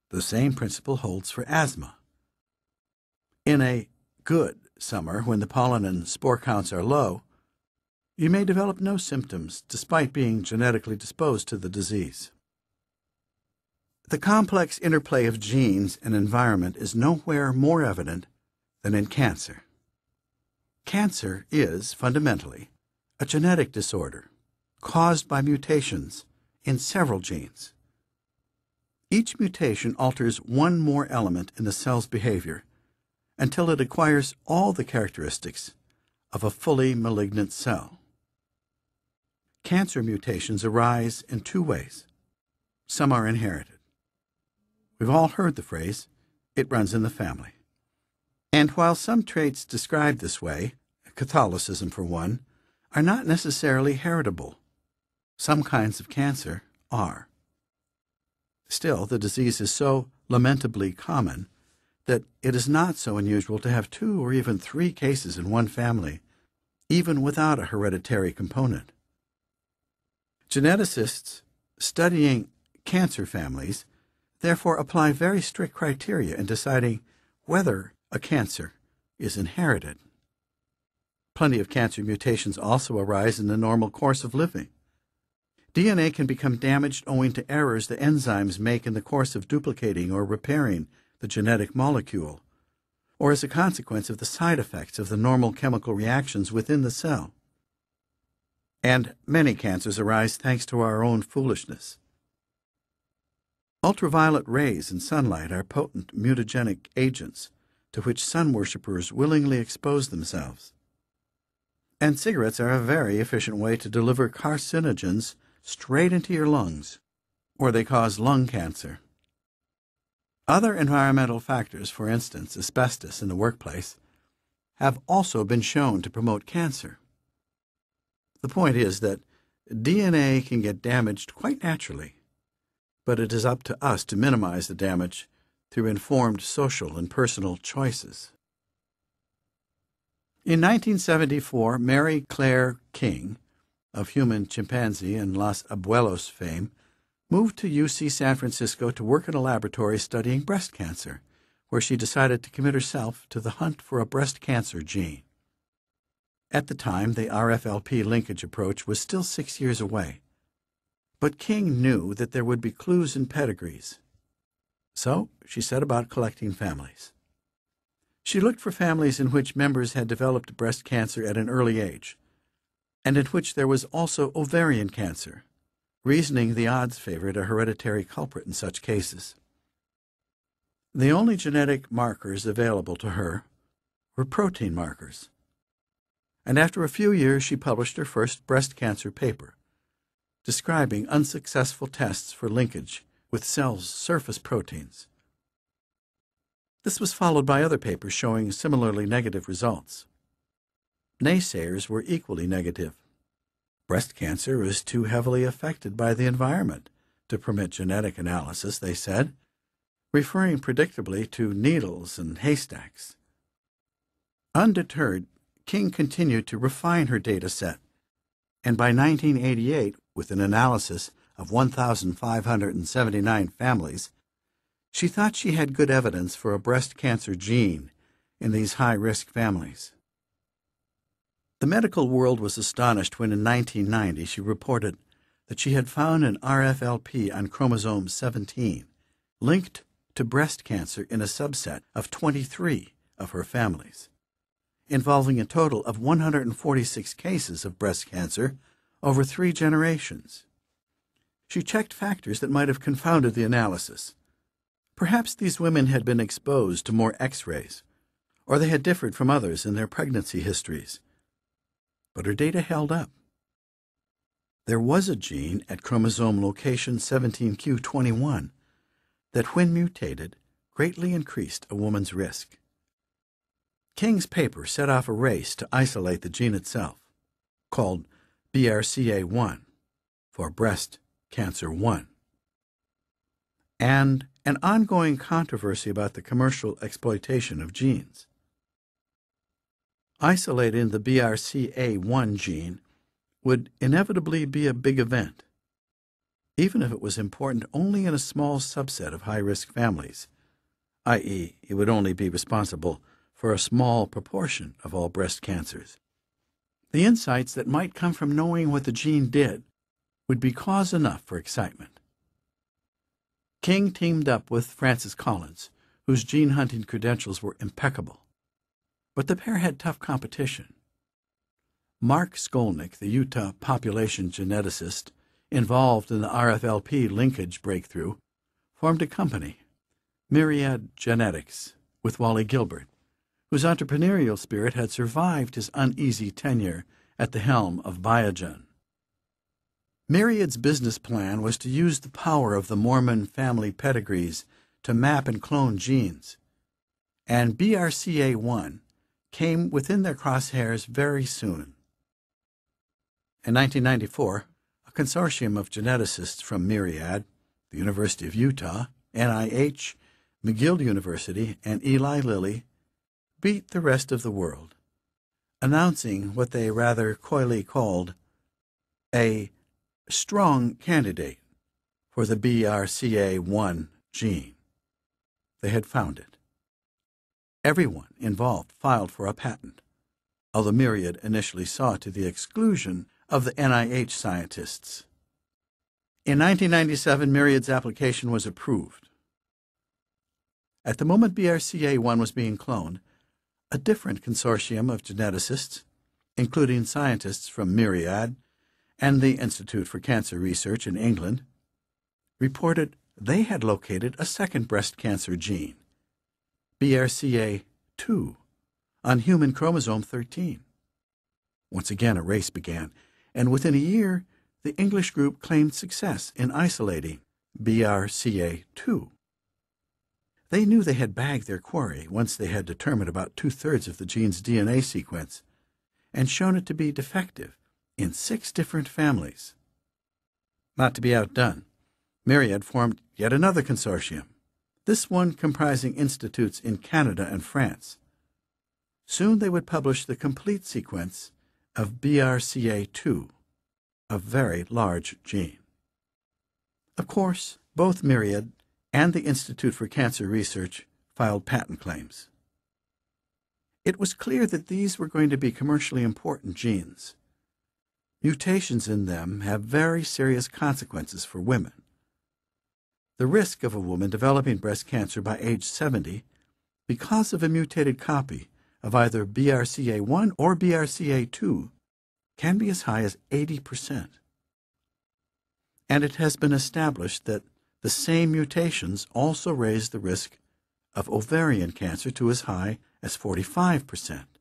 The same principle holds for asthma. In a good summer, when the pollen and spore counts are low, you may develop no symptoms despite being genetically disposed to the disease. The complex interplay of genes and environment is nowhere more evident than in cancer. Cancer is, fundamentally, a genetic disorder caused by mutations in several genes. Each mutation alters one more element in the cell's behavior until it acquires all the characteristics of a fully malignant cell. Cancer mutations arise in two ways. Some are inherited. We've all heard the phrase, "it runs in the family." And while some traits described this way, Catholicism for one, are not necessarily heritable, some kinds of cancer are. Still, the disease is so lamentably common that it is not so unusual to have 2 or even 3 cases in one family, even without a hereditary component. Geneticists studying cancer families therefore apply very strict criteria in deciding whether a cancer is inherited. Plenty of cancer mutations also arise in the normal course of living. DNA can become damaged owing to errors the enzymes make in the course of duplicating or repairing the genetic molecule, or as a consequence of the side effects of the normal chemical reactions within the cell. And many cancers arise thanks to our own foolishness. Ultraviolet rays and sunlight are potent mutagenic agents to which sun worshippers willingly expose themselves. And cigarettes are a very efficient way to deliver carcinogens straight into your lungs, where they cause lung cancer. Other environmental factors, for instance, asbestos in the workplace, have also been shown to promote cancer. The point is that DNA can get damaged quite naturally, but it is up to us to minimize the damage through informed social and personal choices. In 1974, Mary Claire King, of Human Chimpanzee and Los Abuelos fame, moved to UC San Francisco to work in a laboratory studying breast cancer, where she decided to commit herself to the hunt for a breast cancer gene. At the time, the RFLP linkage approach was still 6 years away, but King knew that there would be clues in pedigrees. So she set about collecting families. She looked for families in which members had developed breast cancer at an early age, and in which there was also ovarian cancer, reasoning the odds favored a hereditary culprit in such cases. The only genetic markers available to her were protein markers, and after a few years she published her first breast cancer paper, describing unsuccessful tests for linkage with cells' surface proteins. This was followed by other papers showing similarly negative results. Naysayers were equally negative. Breast cancer is too heavily affected by the environment to permit genetic analysis, they said, referring predictably to needles and haystacks. Undeterred, King continued to refine her data set, and by 1988, with an analysis of 1,579 families, she thought she had good evidence for a breast cancer gene in these high-risk families. The medical world was astonished when in 1990 she reported that she had found an RFLP on chromosome 17 linked to breast cancer in a subset of 23 of her families, involving a total of 146 cases of breast cancer over 3 generations. She checked factors that might have confounded the analysis. Perhaps these women had been exposed to more X-rays, or they had differed from others in their pregnancy histories. But her data held up. There was a gene at chromosome location 17q21 that, when mutated, greatly increased a woman's risk. King's paper set off a race to isolate the gene itself, called BRCA1, for breast cancer 1, and an ongoing controversy about the commercial exploitation of genes. Isolating the BRCA1 gene would inevitably be a big event. even if it was important only in a small subset of high-risk families, i.e., it would only be responsible for a small proportion of all breast cancers. The insights that might come from knowing what the gene did would be cause enough for excitement. King teamed up with Francis Collins, whose gene hunting credentials were impeccable. But the pair had tough competition. Mark Skolnick, the Utah population geneticist involved in the RFLP linkage breakthrough, formed a company, Myriad Genetics, with Wally Gilbert, whose entrepreneurial spirit had survived his uneasy tenure at the helm of Biogen. Myriad's business plan was to use the power of the Mormon family pedigrees to map and clone genes, and BRCA1 came within their crosshairs very soon. In 1994, a consortium of geneticists from Myriad, the University of Utah, NIH, McGill University, and Eli Lilly beat the rest of the world, announcing what they rather coyly called a strong candidate for the BRCA1 gene. They had found it. Everyone involved filed for a patent, although Myriad initially saw to the exclusion of the NIH scientists. In 1997, Myriad's application was approved. At the moment BRCA1 was being cloned, a different consortium of geneticists, including scientists from Myriad and the Institute for Cancer Research in England, reported they had located a second breast cancer gene, BRCA2, on human chromosome 13. Once again, a race began, and within a year, the English group claimed success in isolating BRCA2. They knew they had bagged their quarry once they had determined about 2/3 of the gene's DNA sequence and shown it to be defective in 6 different families. Not to be outdone, Myriad formed yet another consortium, this one comprising institutes in Canada and France. Soon they would publish the complete sequence of BRCA2, a very large gene. Of course, both Myriad and the Institute for Cancer Research filed patent claims. It was clear that these were going to be commercially important genes. Mutations in them have very serious consequences for women. The risk of a woman developing breast cancer by age 70 because of a mutated copy of either BRCA1 or BRCA2 can be as high as 80%. And it has been established that the same mutations also raise the risk of ovarian cancer to as high as 45%.